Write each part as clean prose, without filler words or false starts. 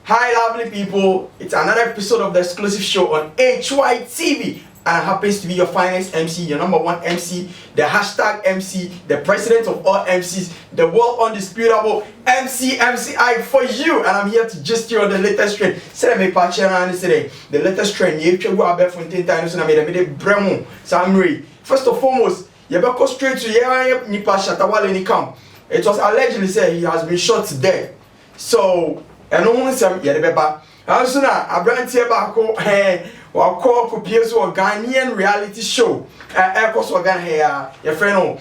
Hi lovely people, it's another episode of the exclusive show on HYTV, and it happens to be your finest MC, your number one MC, the hashtag MC, the president of all MCs, the world undisputable MCI for you, and I'm here to just you on the latest trend. Say me patch around today. The latest trend, you go about Fontaine times and I made a bremo. Samri. First and foremost, you better go straight to Yaya Nipa Shatawale Nikam. It was allegedly said he has been shot to death. So and no one said Yadebeba. And so now I brand here back or call copiers or Ghanaian reality show. Course organ here, your friend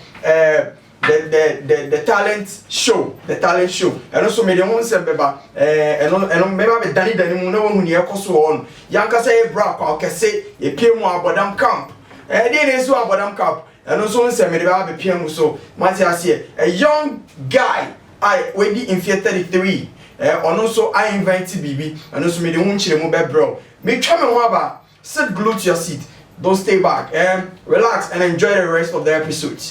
the talent show. And also made one say beba and maybe Danny no one near Koso on. Yanka say bra or say a PM Abadam camp. And then is what Abadam camp. And also say maybe I be PM so Matthias here. A young guy I already in 33. And also I invited BB and also made the one chile bro. Make sure me sit glued to your seat. Don't stay back. Relax and enjoy the rest of the episode.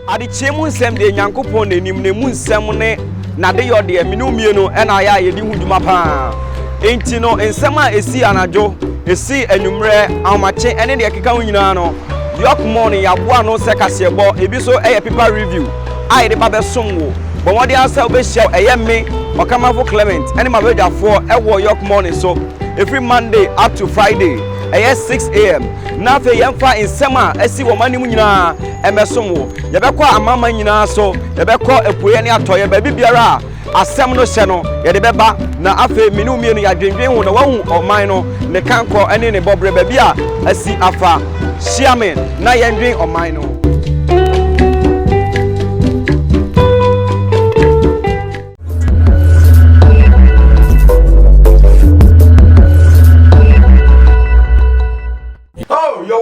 Adi chemu nsem de Nyankopon nenim ne mu nsem ne na de yo de minu mienu e na ya ye di huduma pa. Enti no nsem a esi anajo, esi anwumre amache ene de keka nyina no. York morning ya boa no se kasebo ebi so paper review. I de babe somwo. But what they answer be show me Okamafo Clement any my weather for York morning so every Monday up to Friday 6 a.m. Now for yamfa in summer esi wo mani mu nyina emesomo ye bekọ amama nyina so ye bekọ epuye ne atoye ba bibiara asem no hye no ye de beba na afa minu mienu ya dwendwen ho na wahu oman no ne kanko ene ne bobre ba bia asi afa shiamen na yendwen oman no.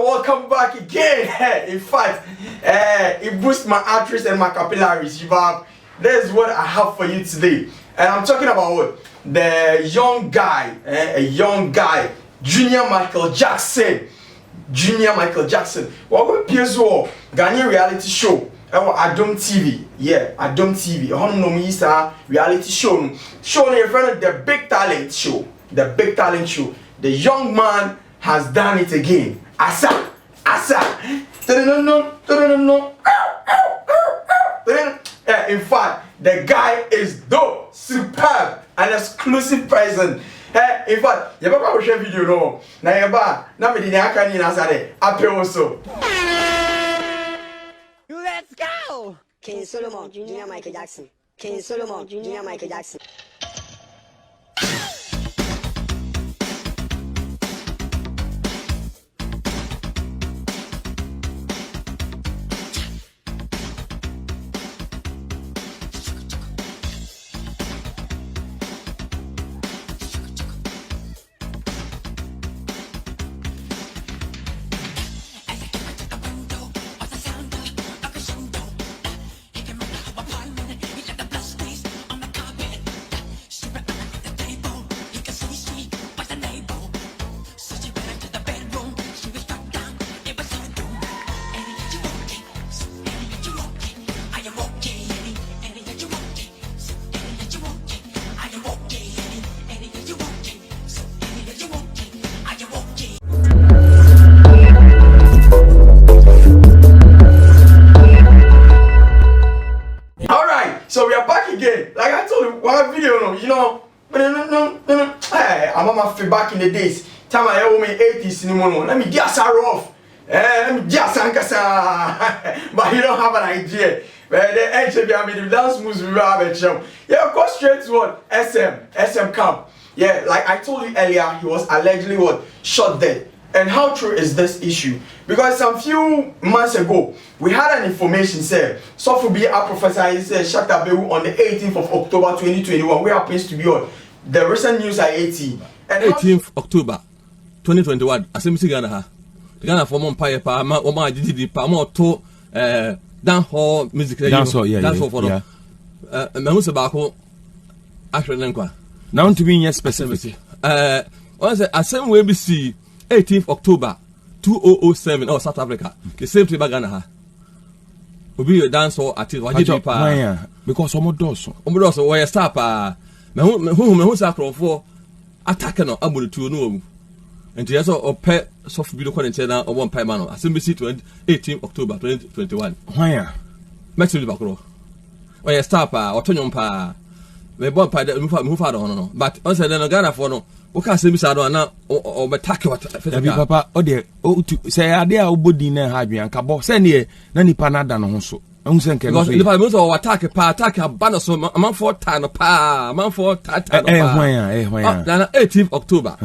Welcome back again. In fact, it boosts my arteries and my capillaries. That is what I have for you today. And I'm talking about what? The young guy, a young guy, Junior Michael Jackson. What we PSO Ghanaian reality show. Adom TV. Yeah, Adom TV. Reality show. Show in front of the big talent show. The young man has done it again. Asa. In fact, the guy is dope, superb, an exclusive present. In fact, you better share video no. Na me di aka ni na sare. Apel also. Let's go. King Solomon, Junior Michael Jackson. So we are back again. Like I told you, one video, you know, I'm on my feet back in the days. Time I owe me 80s anymore. Let me get her off. Let me just but you don't have an idea. But the HB, the dance moves we have a show. Yeah, go straight to what? SM camp. Yeah, like I told you earlier, he was allegedly what? Shot dead. And how true is this issue? Because some few months ago, we had an information said, Sofubi a prophesied shot Abehu on the 18th of October 2021, where happens to be on the recent news at 18. And 18th October 2021, Assembly Ghana. Ghana for Empire Palma, Oma Didi Palma to dance music. Dance hall, yeah. Dance hall for them. Mamusa Bako, Ashrenkwa. Now to be in specific. Once a same way we see 18th October 2007 or South Africa. The same thing back Ghana. We be a dancer artist. Why did you because some doors. So why stop? Me who say for attacking no abu to no. And just a pet soft video content now on one pie man. Assembly 18th October 2021. Why? Maximum back row. Why stop? Or turn on pa. Me born pa move father no. But once then Ghana for no. We can't say Mr. Adona or attack what Papa, oh dear, oh to say idea of body na Hadrian Cabo, send ye, Nani Panada no so. Because if I must attack a banner so a month for time pa, a month for time. 18th October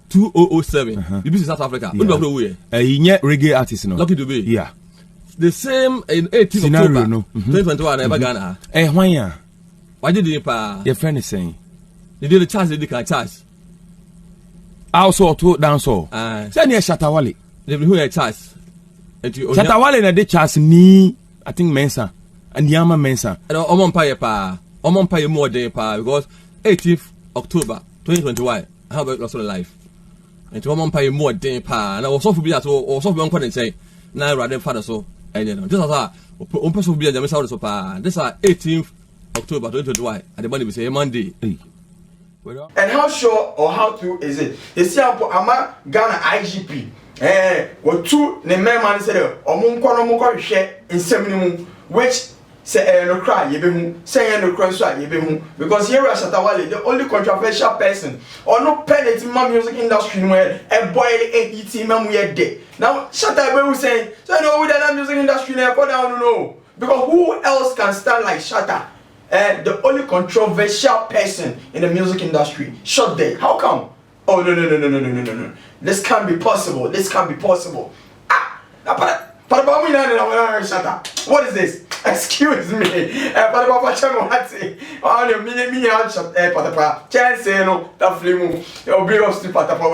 2007. You be South Africa. We don't know where. Yet reggae artist no. Lucky to be. Yeah. The same in 18th October 2021 ever Ghana. Why did you pa? Your friend is saying. They did the charge, they can charge. I also told down so. Send you Shatawale. They will hear a charge. Shatawale na de charge ni, I think Mensa and Yama Mensa. And Omon Pay more day pa because 18th October 2021, I have lost my life. And to Omon Pay more day pa. And I was so for be at all, or so one couldn't say, now rather father so. And you know, just as I, one person will be a Jamaican so pa. This is 18th October 2021, and the money we say Monday. And how sure or how true is it? You see, I'm Ghana IGP. What two the man said, or share in seminum, which say no cry, you be saying no cry, you be because here is Shatawale, the only controversial person, or no penalty in my music industry where a boy AET man we are dead. Now, Shatawale was saying, so no, with the music industry, I go down, no, because who else can stand like Shatta? The only controversial person in the music industry shot dead. How come? Oh no. This can't be possible. This can't be possible. What is this? Excuse me.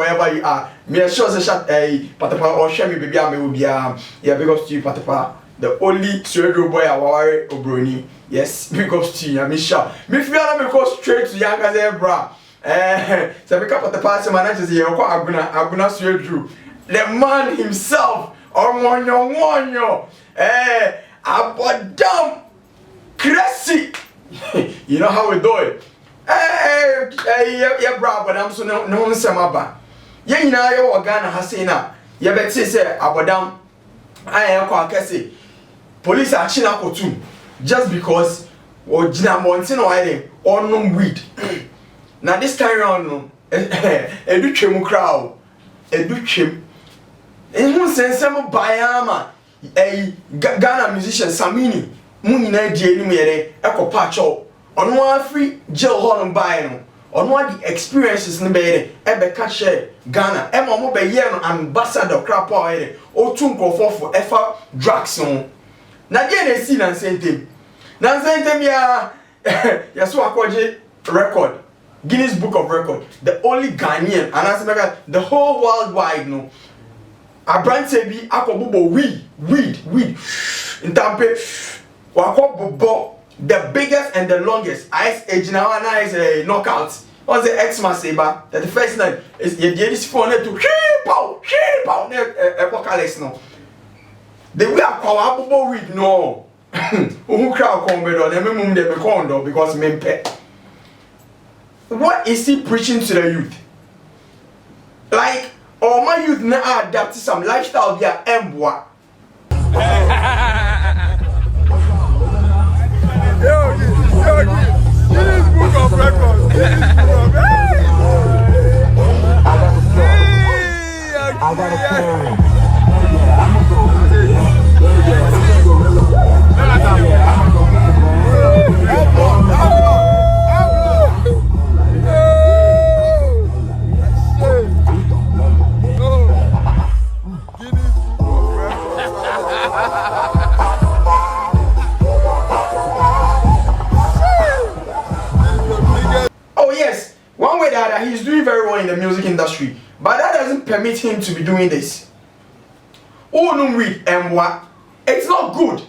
Wherever you are. Me sure say shot Patapa or Shemi baby I will be yeah big ups to you Patapa. The only Suedo boy Aware Obroni. Yes, big ups to you. I'm sure. Me feel like me go straight to Yanka's bra. So pick up at the party manager say Aguna Suedo. The man himself. Omonyo. Abadam crazy. You know how we do it. Yeah, bra, but I'm so no semaba. Yeah, you know you Ghana Hasina. Yeah, but say Abadam. I am quite police action akotum just because or Gina Mountain or no weed. Now this time around no educate crowd educate and who send some bayama a Ghana musician Samini Munina Jenny Echo Pacho on one free jail hall and buy no on what the experiences in the bed Ebeka share Ghana Emma Mobe ambassador crap or tunko for Efa Draxon. Now they see and same thing. Now same thing ya Yasuakoje record. Guinness Book of Record. The only Ghanaian and as the whole worldwide no. A brand say be akobubo weed in Tampe wakobubo the biggest and the longest ice age now is a knockout. What's the Xmas saber that the first night is you get this phone to pow apocalypse no. The way akobubo weed no. Who crowd come better than me them condo because me pet. What is he preaching to the youth? Like all my youth now adapt to some lifestyle via Mboa. Guinness Book of Records. I got a carry. He's doing very well in the music industry, but that doesn't permit him to be doing this. Oh no, weed Mboa. It's not good.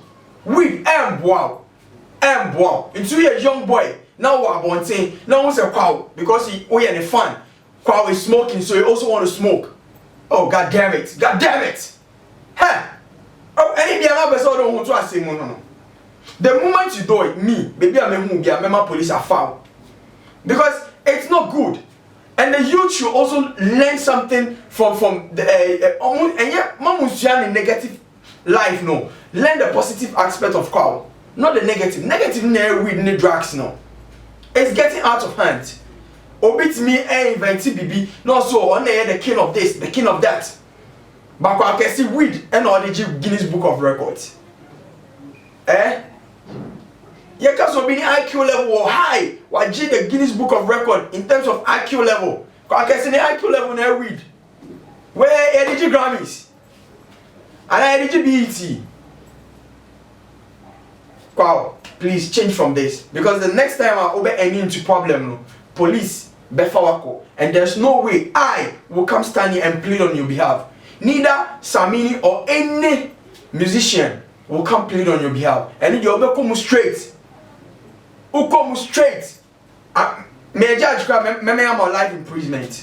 Weed Mboa. Into a young boy. Now what about saying? Now what's a cow? Because we are a fan. Cow is smoking, so you also want to smoke. Oh, God damn it! God damn it! Hey! Oh, any the other person don't want to say no. The moment you do it, me, baby, I'm a police are foul. Because it's not good. And the youth should also learn something from the and yet, mama negative life, no. Learn the positive aspect of cow, not the negative. Negative never with the drugs, no. It's getting out of hand. Obit me inventing BB, no so on the king of this, the king of that. But I can see weed and all the Guinness Book of Records. Eh? You can so be IQ level high. What G the Guinness Book of Record in terms of IQ level? I can see the IQ level never read. Where LG Grammys and LG BET. Wow, please change from this because the next time I open any into problem, police befawako, and there's no way I will come stand here and plead on your behalf. Neither Samini or any musician will come plead on your behalf. And you'll come straight. Who come straight? May I judge me am on life imprisonment.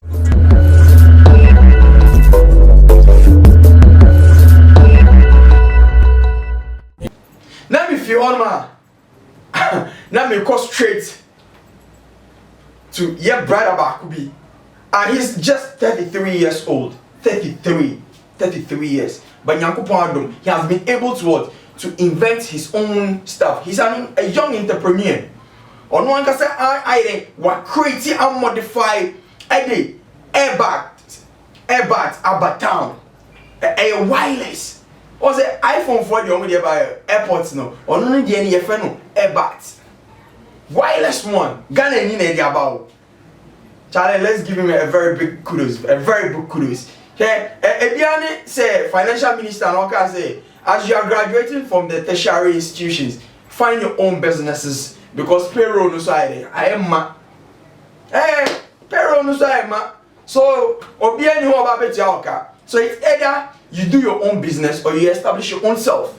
Let me feel on my let me go straight to your brother Bakubi. And he's just 33 years old. 33 years. But Nyankopon, he has been able to what? To invent his own stuff. He's a young entrepreneur. On one can say, I what create and modify a airbags about town. A wireless. Or say iPhone 4 the only by airports no. Or only the any no airbags. Wireless one. Ghana in the about. Charlie, let's give him a very big kudos. A very big kudos. Ediane say financial minister and all can say as you are graduating from the tertiary institutions, find your own businesses because payroll no side. I am ma. Payroll no side ma. So obiani who about betia. So it's either you do your own business or you establish your own self.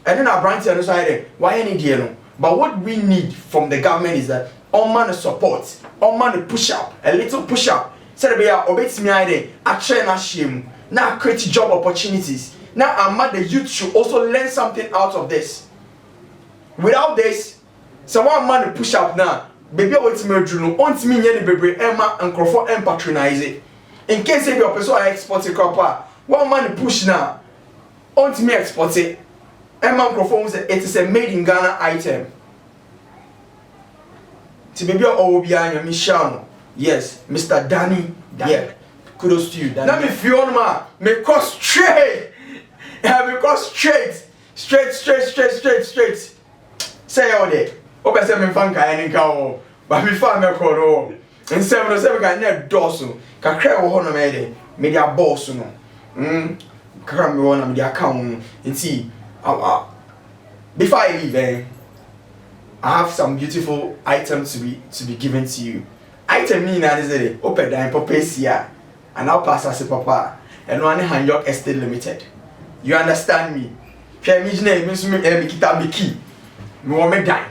And then our branch on the side, why any deal no? But what we need from the government is that all man support, all man push up, a little push up. Said be obey me ide, I train a shame. Now create job opportunities. Now I'm mad the youth should also learn something out of this. Without this, so one man push up now. Baby wait me drew on me any baby Emma and Crawford and patronize it. In case if your person I export a crop, one man push now. On me export it. Emma and Crawford said it is a made in Ghana item. To baby all behind Michelle. Yes, Mr. Danny. Yeah. Kudos to you, Danny. Let me feel man. Me go straight. Yeah, me go straight. Straight. Say all day. Open say me fan ka any ka. But before me call no. And say ka net doso. Ka kra wo ho no me dey. Me dia boss no. Kra me wo na me dia account. Nti before I leave, I have some beautiful items to be given to you. Item me na is open down Popesia and now pass as a papa and one hand York Estate Limited. You understand me? Can me name me kita me key. Me want me die.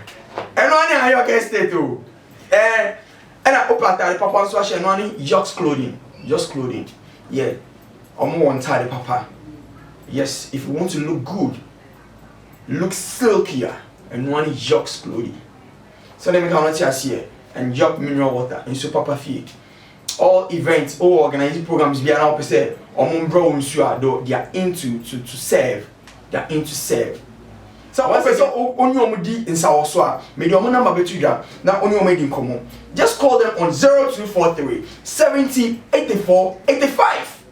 And one hand York Estate too. And I open that papa so she one York's clothing. Just clothing. Yeah. Omo one tie papa. Yes, if you want to look good, look silkier and one York's clothing. So let me come out here. And York mineral water and so papa fee. All events, all organizing programs be now say or bro they are into to serve. They are into serve. So what person only omudi in Sawosoa, me the number between them. Now only made in common. Just call them on 0243 70 84 85.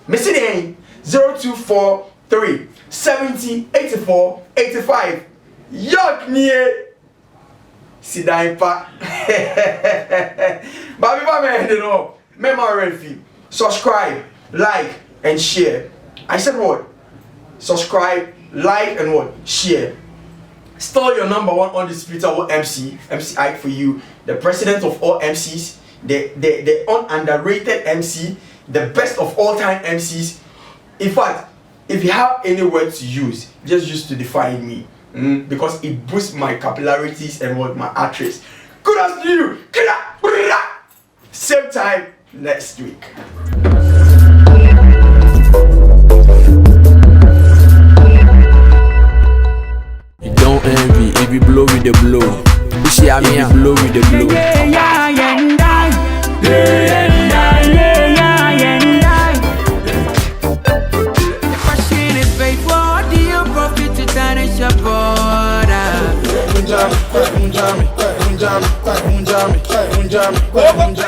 Missing name 0243 70 84 85. York near Sidaipa. But before me end it all, memory subscribe, like, and share. I said what? Subscribe, like, and what? Share. Still your number one undisputable MC Ike for you, the president of all MCs, the underrated MC, the best of all time MCs. In fact, if you have any word to use, just use to define me. Because it boosts my capillarities and what my actress. Kudos to you. Same time next week. You don't envy if you blow with the blow. You see how me blow with the blow. Punjami,